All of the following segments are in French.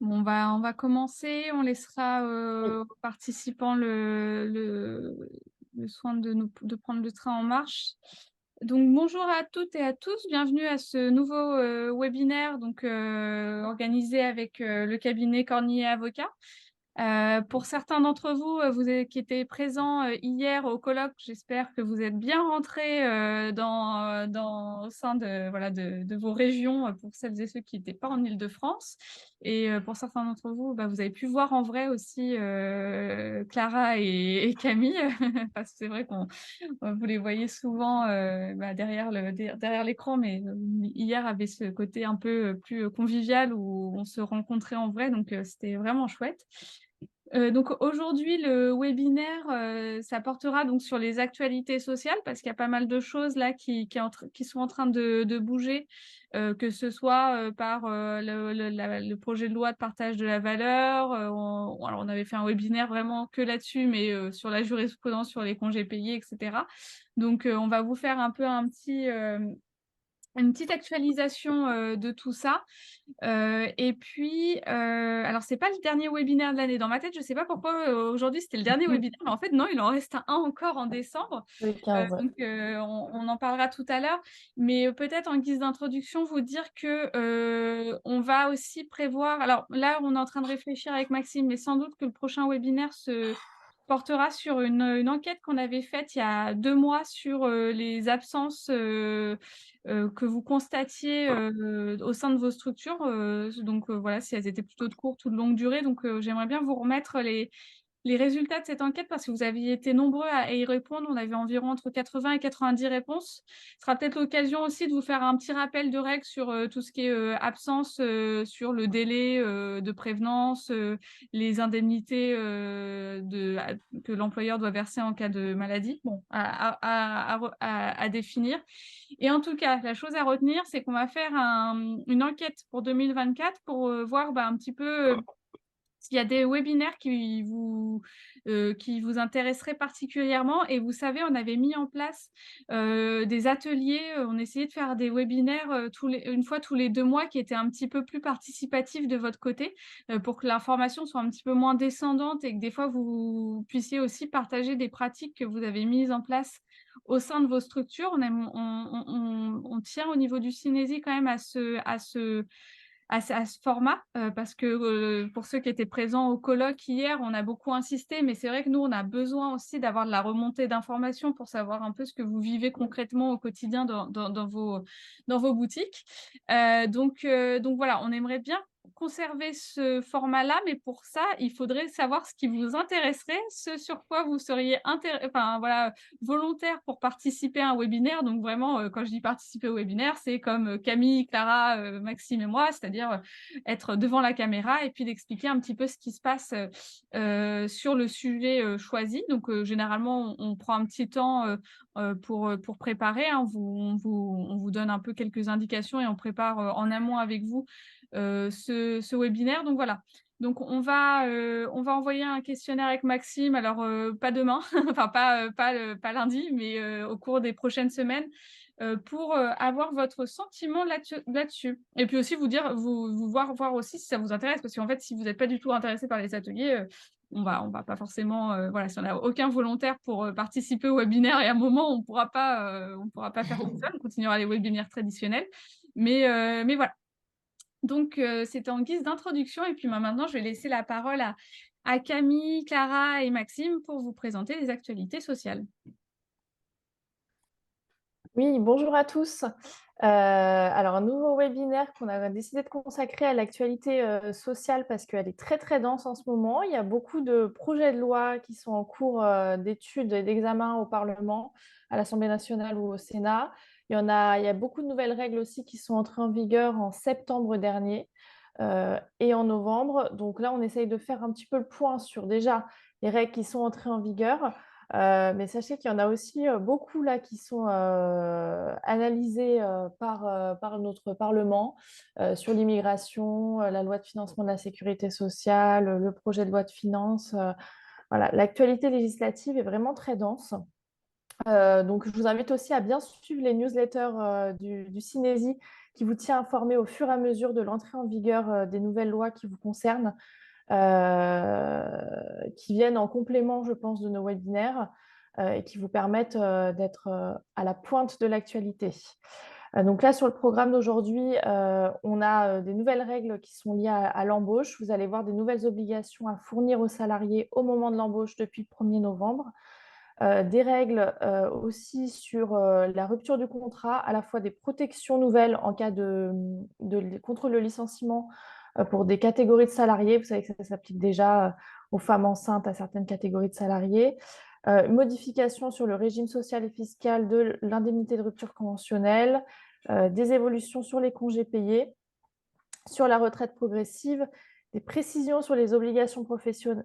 On va commencer. On laissera Oui, aux participants le soin de prendre le train en marche. Donc, bonjour à toutes et à tous. Bienvenue à ce nouveau webinaire organisé avec le cabinet Cornier Avocats. Pour certains d'entre vous, qui étaient présents hier au colloque, j'espère que vous êtes bien rentrés au sein de vos régions pour celles et ceux qui n'étaient pas en Île-de-France. Et pour certains d'entre vous, vous avez pu voir en vrai aussi Clara et Camille, parce que c'est vrai qu'on vous les voyez souvent derrière l'écran, mais hier avait ce côté un peu plus convivial où on se rencontrait en vrai, donc c'était vraiment chouette. Donc aujourd'hui, le webinaire, ça portera donc sur les actualités sociales parce qu'il y a pas mal de choses là qui sont en train de bouger, que ce soit par le projet de loi de partage de la valeur. Alors on avait fait un webinaire vraiment que là-dessus, mais sur la jurisprudence, sur les congés payés, etc. Donc on va vous faire un peu une petite actualisation de tout ça. Et puis, alors c'est pas le dernier webinaire de l'année. Dans ma tête, je sais pas pourquoi aujourd'hui c'était le dernier webinaire, mais en fait non, il en reste un encore en décembre. le 15. On en parlera tout à l'heure. Mais peut-être en guise d'introduction, vous dire que on va aussi prévoir. Alors là, on est en train de réfléchir avec Maxime, mais sans doute que le prochain webinaire se portera sur une enquête qu'on avait faite il y a 2 mois sur les absences que vous constatiez au sein de vos structures. Voilà, si elles étaient plutôt de courte ou de longue durée. Donc, j'aimerais bien vous remettre les résultats de cette enquête parce que vous aviez été nombreux à y répondre. On avait environ entre 80 et 90 réponses. Ce sera peut-être l'occasion aussi de vous faire un petit rappel de règles sur tout ce qui est absence, sur le délai de prévenance, les indemnités que l'employeur doit verser en cas de maladie. Bon, à définir. Et en tout cas, la chose à retenir, c'est qu'on va faire une enquête pour 2024 pour voir un petit peu s'il y a des webinaires qui vous intéresseraient particulièrement. Et vous savez, on avait mis en place des ateliers, on essayait de faire des webinaires une fois tous les 2 mois qui étaient un petit peu plus participatifs de votre côté pour que l'information soit un petit peu moins descendante et que des fois, vous puissiez aussi partager des pratiques que vous avez mises en place au sein de vos structures. On tient au niveau du Cinésie quand même à ce format, parce que pour ceux qui étaient présents au colloque hier, on a beaucoup insisté, mais c'est vrai que nous, on a besoin aussi d'avoir de la remontée d'informations pour savoir un peu ce que vous vivez concrètement au quotidien dans vos boutiques. Donc voilà, on aimerait bien conserver ce format-là, mais pour ça, il faudrait savoir ce qui vous intéresserait, ce sur quoi vous seriez volontaire pour participer à un webinaire. Donc vraiment, quand je dis participer au webinaire, c'est comme Camille, Clara, Maxime et moi, c'est-à-dire être devant la caméra et puis d'expliquer un petit peu ce qui se passe sur le sujet choisi. Donc généralement, on prend un petit temps pour préparer, hein. On vous donne un peu quelques indications et on prépare en amont avec vous ce webinaire. Donc voilà. Donc on va envoyer un questionnaire avec Maxime, alors pas demain, enfin pas lundi, mais au cours des prochaines semaines, pour avoir votre sentiment là-dessus. Et puis aussi vous voir aussi si ça vous intéresse, parce qu'en fait, si vous n'êtes pas du tout intéressé par les ateliers, on va pas forcément, voilà, si on n'a aucun volontaire pour participer au webinaire, et à un moment, on pourra pas faire tout seul, on continuera les webinaires traditionnels. Mais voilà. Donc, c'était en guise d'introduction. Et puis maintenant, je vais laisser la parole à Camille, Clara et Maxime pour vous présenter les actualités sociales. Oui, bonjour à tous. Alors, un nouveau webinaire qu'on a décidé de consacrer à l'actualité sociale parce qu'elle est très, très dense en ce moment. Il y a beaucoup de projets de loi qui sont en cours d'études et d'examen au Parlement, à l'Assemblée nationale ou au Sénat. Il y a beaucoup de nouvelles règles aussi qui sont entrées en vigueur en septembre dernier et en novembre. Donc là, on essaye de faire un petit peu le point sur déjà les règles qui sont entrées en vigueur. Mais sachez qu'il y en a aussi beaucoup là qui sont analysés par notre Parlement sur l'immigration, la loi de financement de la sécurité sociale, le projet de loi de finances. Voilà, l'actualité législative est vraiment très dense. Donc, je vous invite aussi à bien suivre les newsletters du Cinési qui vous tient informé au fur et à mesure de l'entrée en vigueur des nouvelles lois qui vous concernent, qui viennent en complément, je pense, de nos webinaires et qui vous permettent d'être à la pointe de l'actualité. Donc là, sur le programme d'aujourd'hui, on a des nouvelles règles qui sont liées à l'embauche. Vous allez voir des nouvelles obligations à fournir aux salariés au moment de l'embauche depuis le 1er novembre. Des règles aussi sur la rupture du contrat, à la fois des protections nouvelles en cas contre le licenciement pour des catégories de salariés. Vous savez que ça s'applique déjà aux femmes enceintes, à certaines catégories de salariés. Modification sur le régime social et fiscal de l'indemnité de rupture conventionnelle, des évolutions sur les congés payés, sur la retraite progressive, des précisions sur les obligations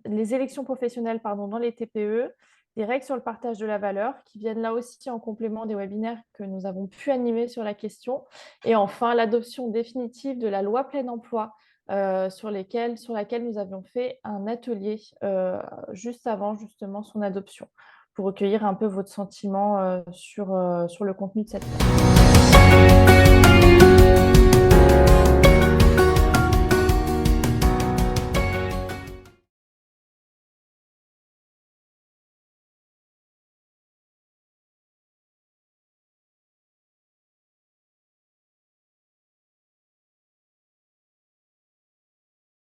les élections professionnelles dans les TPE, des règles sur le partage de la valeur qui viennent là aussi en complément des webinaires que nous avons pu animer sur la question. Et enfin, l'adoption définitive de la loi plein emploi sur laquelle nous avions fait un atelier juste avant justement son adoption pour recueillir un peu votre sentiment sur le contenu de cette loi.